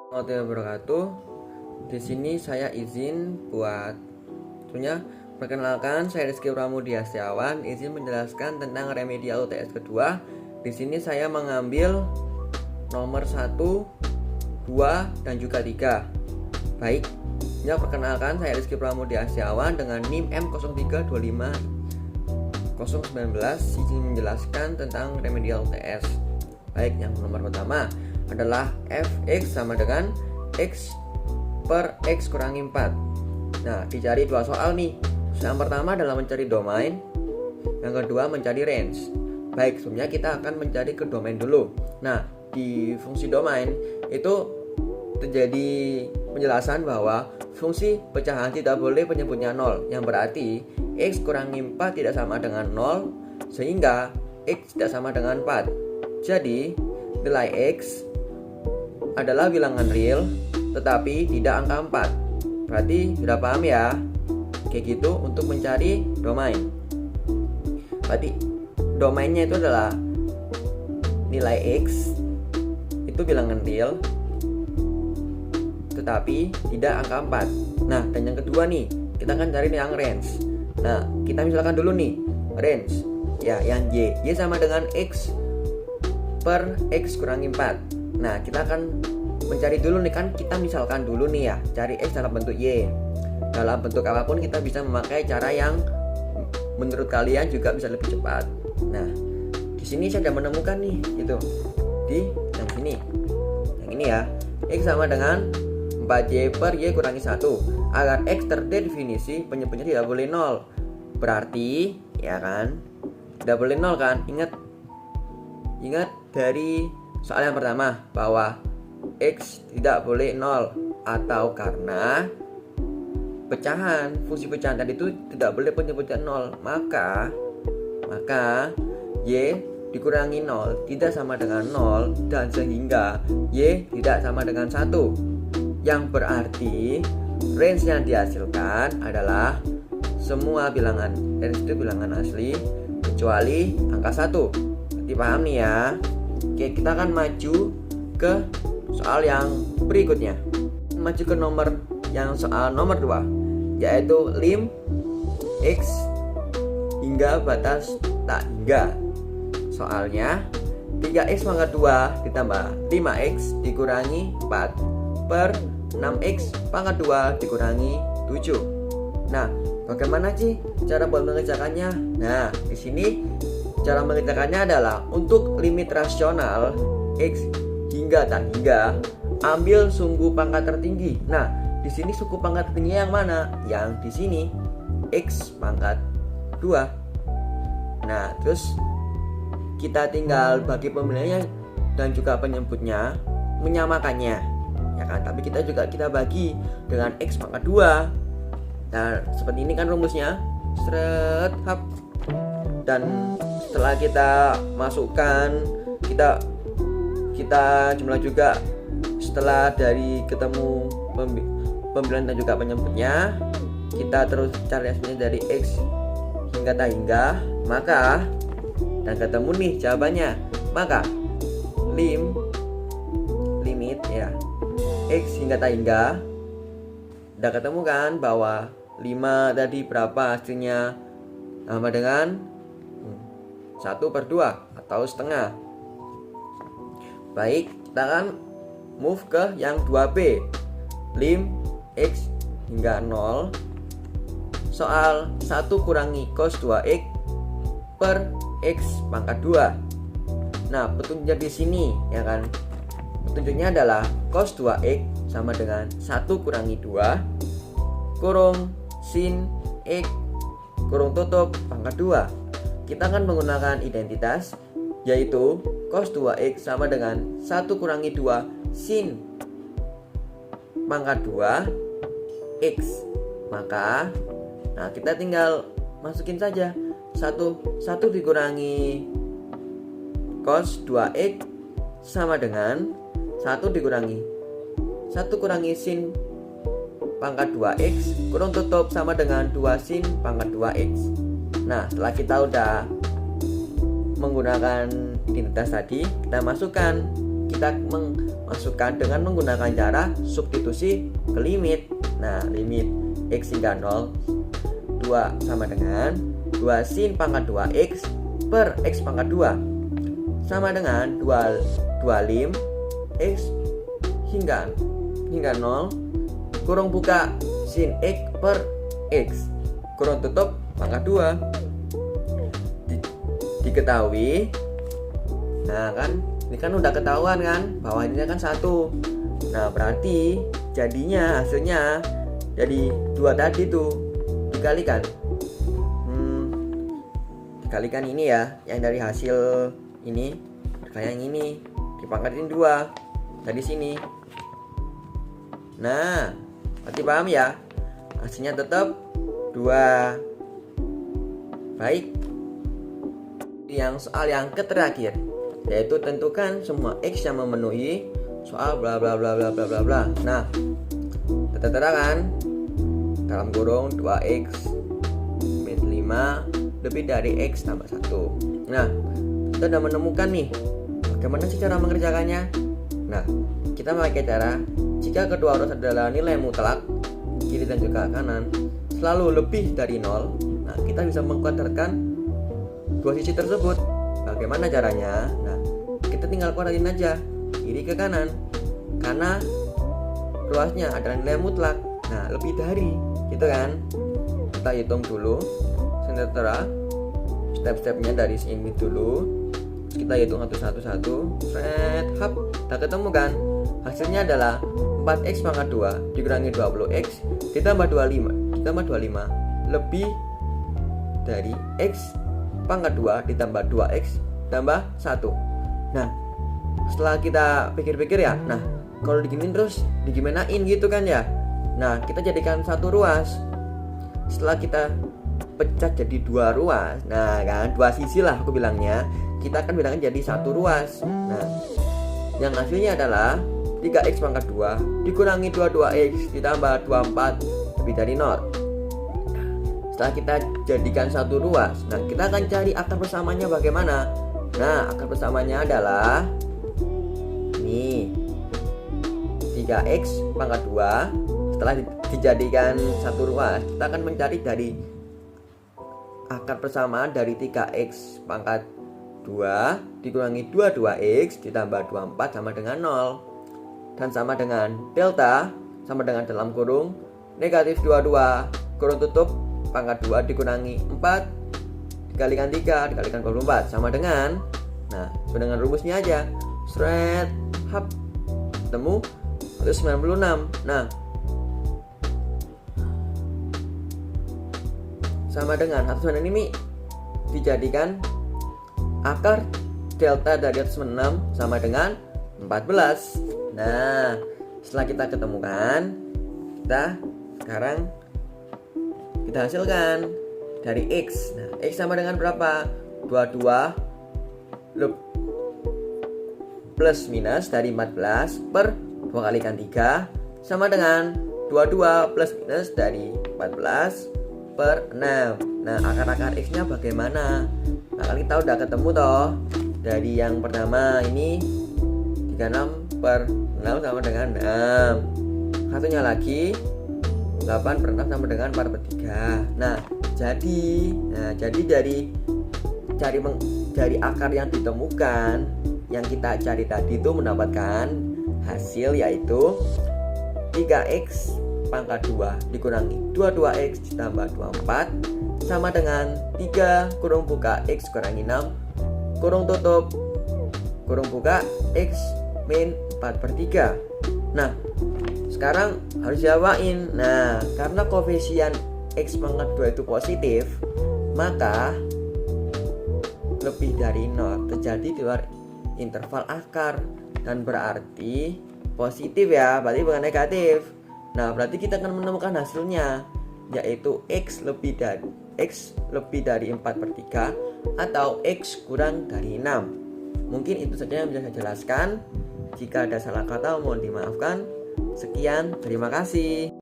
Warahmatullahi wabarakatuh. Di sini saya izin buat perkenalkan, saya Rizky Pramudi Setiawan, izin menjelaskan tentang remedial UTS kedua. Di sini saya mengambil nomor 1, 2, dan juga 3. Baik, ya perkenalkan, saya Rizky Pramudi Setiawan dengan NIM M0325 izin menjelaskan tentang remedial UTS. Baik, yang nomor pertama adalah fx sama dengan x per x kurangi 4. Nah, dicari dua soal nih. Yang pertama adalah mencari domain, yang kedua mencari range. Baik, sebelumnya kita akan mencari ke domain dulu. Nah, di fungsi domain itu terjadi penjelasan bahwa fungsi pecahan tidak boleh penyebutnya 0, yang berarti x kurangi 4 tidak sama dengan 0, sehingga x tidak sama dengan 4. Jadi, nilai x adalah bilangan real tetapi tidak angka 4. Berarti sudah paham ya? Kayak gitu untuk mencari domain. Berarti domainnya itu adalah nilai x itu bilangan real tetapi tidak angka 4. Nah, dan yang kedua nih, kita akan cari yang range. Nah, kita misalkan dulu nih range ya, yang y sama dengan x per x kurangi 4. Nah, kita akan mencari dulu nih, kan kita misalkan dulu nih ya, cari x dalam bentuk y. Dalam bentuk apapun kita bisa memakai cara yang menurut kalian juga bisa lebih cepat. Nah, di sini saya sudah menemukan nih, itu di yang sini, yang ini ya, x sama dengan 4y per y kurangi 1. Agar x terdefinisi, penyebutnya tidak boleh 0. Berarti ya kan, tidak boleh 0 kan. Ingat dari soal yang pertama bahwa x tidak boleh 0, atau karena fungsi pecahan tadi itu tidak boleh penyebutnya 0, maka y dikurangi 0 tidak sama dengan 0, dan sehingga y tidak sama dengan 1, yang berarti range yang dihasilkan adalah semua bilangan. Range itu bilangan asli kecuali angka 1. Berarti paham nih ya. Oke, kita akan maju ke soal yang berikutnya. Maju ke soal nomor 2, yaitu lim x hingga batas tak hingga. Soalnya 3x pangkat 2 ditambah 5x dikurangi 4 per 6x pangkat 2 dikurangi 7. Nah, bagaimana sih cara buat mengerjakannya? Nah, di sini cara mengerjakannya adalah untuk limit rasional x hingga tak hingga, ambil sungguh pangkat tertinggi. Nah, di sini suku pangkat tertinggi yang mana? Yang di sini x pangkat 2. Nah, terus kita tinggal bagi pemilihannya dan juga penyebutnya, menyamakannya, ya kan? Tapi kita bagi dengan x pangkat 2. Nah, seperti ini kan rumusnya. Dan setelah kita masukkan, kita jumlah juga. Setelah dari ketemu pemilihan dan juga penyebutnya, kita terus cari hasilnya dari x hingga tak hingga, maka dan ketemu nih jawabannya, maka limit ya x hingga tak hingga, udah ketemu kan bahwa 5 tadi berapa hasilnya, sama dengan 1/2 atau setengah. Baik, kita akan move ke yang 2b, lim x hingga 0 soal 1 kurangi cos 2x per x pangkat 2. Nah, petunjuk di sini ya kan, petunjuknya adalah cos 2x sama dengan 1 kurangi 2 kurung sin x kurung tutup pangkat 2. Kita akan menggunakan identitas, yaitu cos 2x sama dengan 1 kurangi 2 sin pangkat 2 x. Maka nah, kita tinggal masukin saja 1 dikurangi cos 2x sama dengan 1 kurangi sin pangkat 2x kurung tutup sama dengan 2 sin pangkat 2x. Nah, setelah kita udah menggunakan identitas tadi, kita masukkan, kita masukkan dengan menggunakan cara substitusi ke limit. Nah, limit X hingga 0 2 sama dengan 2 sin pangkat 2X per X pangkat 2 sama dengan 2 lim X hingga 0 kurung buka sin X per X kurung tutup pangkat 2. Diketahui, nah kan ini kan udah ketahuan kan bahwa ini kan 1. Nah berarti jadinya hasilnya jadi 2 tadi tuh dikalikan dikalikan ini ya, yang dari hasil ini kayak yang ini dipangkatin 2 dari sini. Nah berarti paham ya, hasilnya tetap 2. Baik, yang soal yang terakhir, yaitu tentukan semua X yang memenuhi soal bla bla bla bla bla bla bla. Nah, tertera kan dalam kurung 2X min 5 lebih dari X tambah 1. Nah, kita sudah menemukan nih bagaimana sih cara mengerjakannya. Nah, kita pakai cara jika kedua arus adalah nilai mutlak kiri dan juga kanan selalu lebih dari 0. Nah, kita bisa mengkuadratkan dua sisi tersebut. Bagaimana caranya? Nah, kita tinggal kuadratin aja kiri ke kanan karena ruasnya adalah nilai mutlak. Nah, lebih dari gitu kan. Kita hitung dulu sementara step-stepnya dari sini dulu. Terus kita hitung satu-satu. Hap, kita ketemu kan hasilnya adalah 4X pangkat 2 dikurangi 20X ditambah 25 lebih dari X pangkat 2 ditambah 2X tambah 1. Nah, setelah kita pikir-pikir ya, nah kalau diginin terus digimanain gitu kan ya. Nah, kita jadikan satu ruas. Setelah kita pecah jadi 2 ruas, nah kan 2 sisi lah aku bilangnya, kita akan bilangkan jadi satu ruas. Nah, yang hasilnya adalah 3X pangkat 2 dikurangi 22X ditambah 24 lebih dari 0. Setelah kita jadikan satu ruas, nah kita akan cari akar persamanya bagaimana. Nah, akar persamanya adalah ini 3X pangkat 2. Setelah dijadikan satu ruas, kita akan mencari dari akar persamaan dari 3X pangkat 2 dikurangi 22X ditambah 24 sama dengan 0. Dan sama dengan delta sama dengan dalam kurung negatif 22 kurung tutup pangkat 2 dikurangi 4 dikalikan 3 dikalikan 24 sama dengan, nah sama dengan rumusnya aja, hap, ketemu 196. Nah, sama dengan 196 ini dijadikan akar delta dari 196 sama dengan 14. Nah, setelah kita ketemukan, kita sekarang kita hasilkan dari X. Nah, X sama dengan berapa? 22 plus minus dari 14 per 2 kalikan 3 sama dengan 22 plus minus dari 14 per 6. Nah, akar-akar X nya bagaimana? Nah, kita udah ketemu toh. Dari yang pertama ini 36 per 6 sama dengan 6. Satunya lagi 8 per 6 sama dengan 4 per 3. Nah, jadi dari akar yang ditemukan, yang kita cari tadi itu mendapatkan hasil yaitu 3X pangkat 2 dikurangi 22X ditambah 24 sama dengan 3 kurung buka X kurangi 6 kurung tutup kurung buka X min 4 per 3. Nah, sekarang harus jawain. Nah, karena koefisien X pangkat 2 itu positif, maka lebih dari 0 terjadi di luar interval akar. Dan berarti positif ya, berarti bukan negatif. Nah, berarti kita akan menemukan hasilnya, yaitu X lebih dari 4 per 3 atau X kurang dari 6. Mungkin itu saja yang bisa saya jelaskan. Jika ada salah kata mohon dimaafkan. Sekian, terima kasih.